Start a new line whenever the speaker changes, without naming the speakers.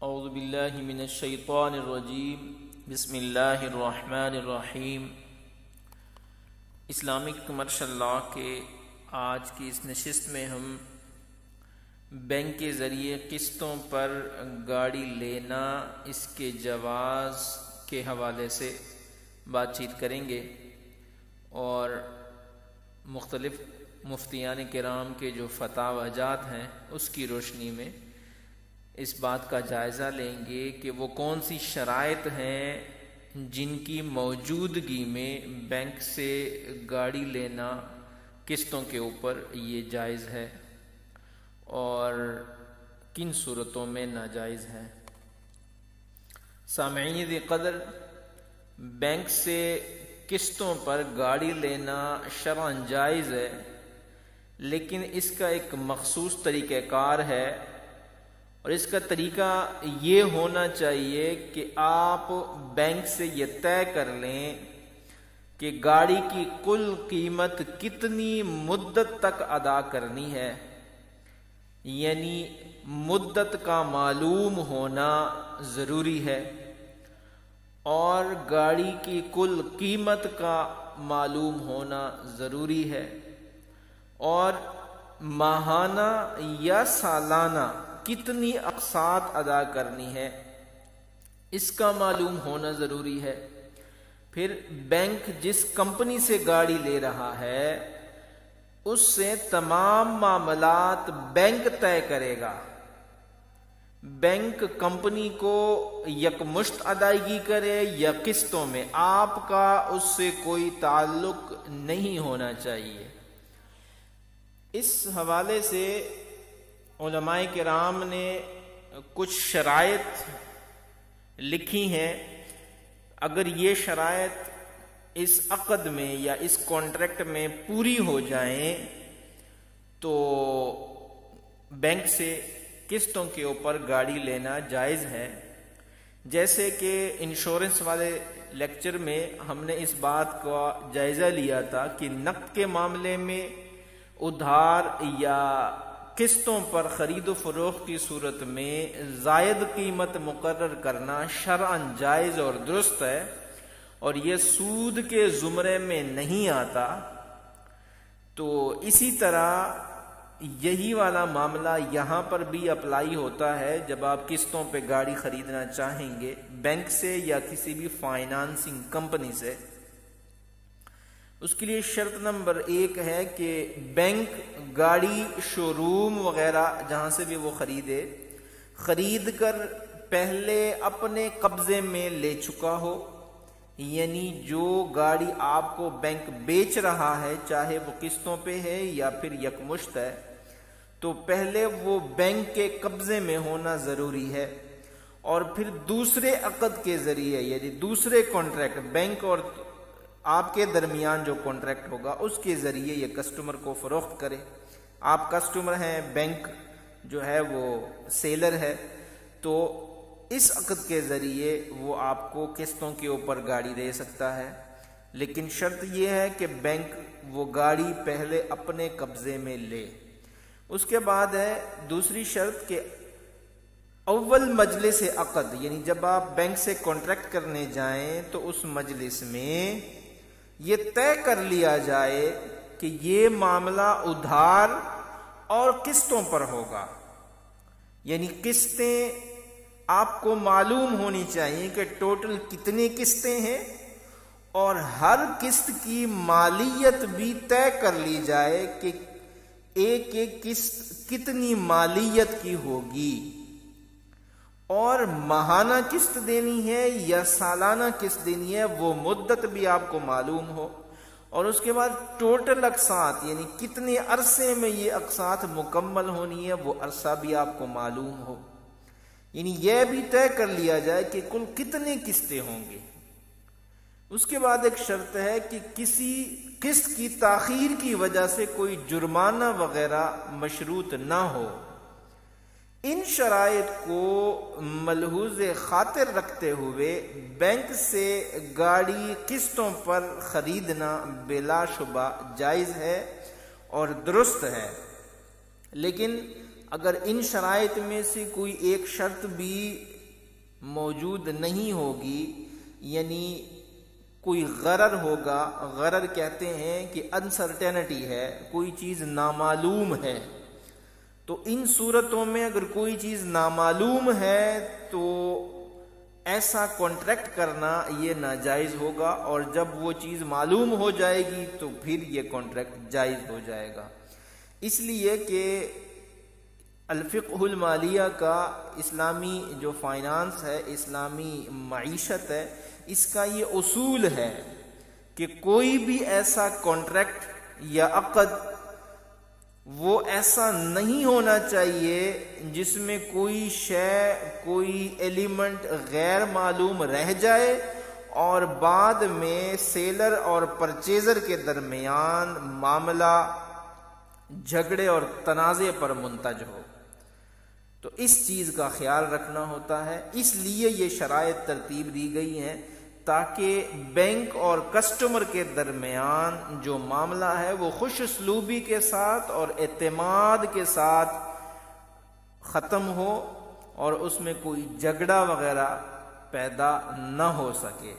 اعوذ باللہ من الشیطان الرجیم بسم اللہ الرحمن الرحیم۔ اسلامک کمرشل لاء کے آج کی اس نشست میں ہم بینک کے ذریعے قسطوں پر گاڑی لینا، اس کے جواز کے حوالے سے بات چیت کریں گے اور مختلف مفتیان کرام کے جو فتاوی جات ہیں اس کی روشنی میں اس بات کا جائزہ لیں گے کہ وہ کون سی شرائط ہیں جن کی موجودگی میں بینک سے گاڑی لینا قسطوں کے اوپر یہ جائز ہے اور کن صورتوں میں ناجائز ہے۔ سامعین ذی قدر، بینک سے قسطوں پر گاڑی لینا شرعاً جائز ہے، لیکن اس کا ایک مخصوص طریقہ کار ہے اور اس کا طریقہ یہ ہونا چاہیے کہ آپ بینک سے یہ طے کر لیں کہ گاڑی کی کل قیمت کتنی مدت تک ادا کرنی ہے، یعنی مدت کا معلوم ہونا ضروری ہے اور گاڑی کی کل قیمت کا معلوم ہونا ضروری ہے اور ماہانہ یا سالانہ کتنی اقساط ادا کرنی ہے اس کا معلوم ہونا ضروری ہے۔ پھر بینک جس کمپنی سے گاڑی لے رہا ہے اس سے تمام معاملات بینک طے کرے گا۔ بینک کمپنی کو یکمشت ادائیگی کرے یا قسطوں میں، آپ کا اس سے کوئی تعلق نہیں ہونا چاہیے۔ اس حوالے سے علماء کرام نے کچھ شرائط لکھی ہیں، اگر یہ شرائط اس عقد میں یا اس کانٹریکٹ میں پوری ہو جائیں تو بینک سے قسطوں کے اوپر گاڑی لینا جائز ہے۔ جیسے کہ انشورنس والے لیکچر میں ہم نے اس بات کا جائزہ لیا تھا کہ نقد کے معاملے میں ادھار یا قسطوں پر خرید و فروخت کی صورت میں زائد قیمت مقرر کرنا شرعاً جائز اور درست ہے اور یہ سود کے زمرے میں نہیں آتا۔ تو اسی طرح یہی والا معاملہ یہاں پر بھی اپلائی ہوتا ہے جب آپ قسطوں پہ گاڑی خریدنا چاہیں گے بینک سے یا کسی بھی فائنانسنگ کمپنی سے۔ اس کے لیے شرط نمبر 1 ہے کہ بینک گاڑی شو روم وغیرہ جہاں سے بھی وہ خرید کر پہلے اپنے قبضے میں لے چکا ہو، یعنی جو گاڑی آپ کو بینک بیچ رہا ہے چاہے وہ قسطوں پہ ہے یا پھر یکمشت ہے تو پہلے وہ بینک کے قبضے میں ہونا ضروری ہے اور پھر دوسرے عقد کے ذریعے، یعنی دوسرے کانٹریکٹ بینک اور آپ کے درمیان جو کانٹریکٹ ہوگا اس کے ذریعے یہ کسٹمر کو فروخت کرے۔ آپ کسٹمر ہیں، بینک جو ہے وہ سیلر ہے، تو اس عقد کے ذریعے وہ آپ کو قسطوں کے اوپر گاڑی دے سکتا ہے، لیکن شرط یہ ہے کہ بینک وہ گاڑی پہلے اپنے قبضے میں لے۔ اس کے بعد ہے دوسری شرط کہ اول مجلس عقد، یعنی جب آپ بینک سے کانٹریکٹ کرنے جائیں تو اس مجلس میں یہ طے کر لیا جائے کہ یہ معاملہ ادھار اور قسطوں پر ہوگا، یعنی قسطیں آپ کو معلوم ہونی چاہیے کہ ٹوٹل کتنی قسطیں ہیں اور ہر قسط کی مالیت بھی طے کر لی جائے کہ ایک ایک قسط کتنی مالیت کی ہوگی اور ماہانہ قسط دینی ہے یا سالانہ قسط دینی ہے وہ مدت بھی آپ کو معلوم ہو، اور اس کے بعد ٹوٹل اقساط یعنی کتنے عرصے میں یہ اقساط مکمل ہونی ہے وہ عرصہ بھی آپ کو معلوم ہو، یعنی یہ بھی طے کر لیا جائے کہ کل کتنے قسطیں ہوں گے۔ اس کے بعد ایک شرط ہے کہ کسی قسط کی تاخیر کی وجہ سے کوئی جرمانہ وغیرہ مشروط نہ ہو۔ ان شرائط کو ملحوظ خاطر رکھتے ہوئے بینک سے گاڑی قسطوں پر خریدنا بلا شبہ جائز ہے اور درست ہے، لیکن اگر ان شرائط میں سے کوئی ایک شرط بھی موجود نہیں ہوگی، یعنی کوئی غرر ہوگا، غرر کہتے ہیں کہ انسرٹینٹی ہے، کوئی چیز نامعلوم ہے، تو ان صورتوں میں اگر کوئی چیز نامعلوم ہے تو ایسا کانٹریکٹ کرنا یہ ناجائز ہوگا، اور جب وہ چیز معلوم ہو جائے گی تو پھر یہ کانٹریکٹ جائز ہو جائے گا۔ اس لیے کہ الفقہ المالیہ کا اسلامی جو فائنانس ہے، اسلامی معیشت ہے، اس کا یہ اصول ہے کہ کوئی بھی ایسا کانٹریکٹ یا عقد وہ ایسا نہیں ہونا چاہیے جس میں کوئی شے، کوئی ایلیمنٹ غیر معلوم رہ جائے اور بعد میں سیلر اور پرچیزر کے درمیان معاملہ جھگڑے اور تنازع پر منتج ہو۔ تو اس چیز کا خیال رکھنا ہوتا ہے، اس لیے یہ شرائط ترتیب دی گئی ہیں تاکہ بینک اور کسٹمر کے درمیان جو معاملہ ہے وہ خوش اسلوبی کے ساتھ اور اعتماد کے ساتھ ختم ہو اور اس میں کوئی جھگڑا وغیرہ پیدا نہ ہو سکے۔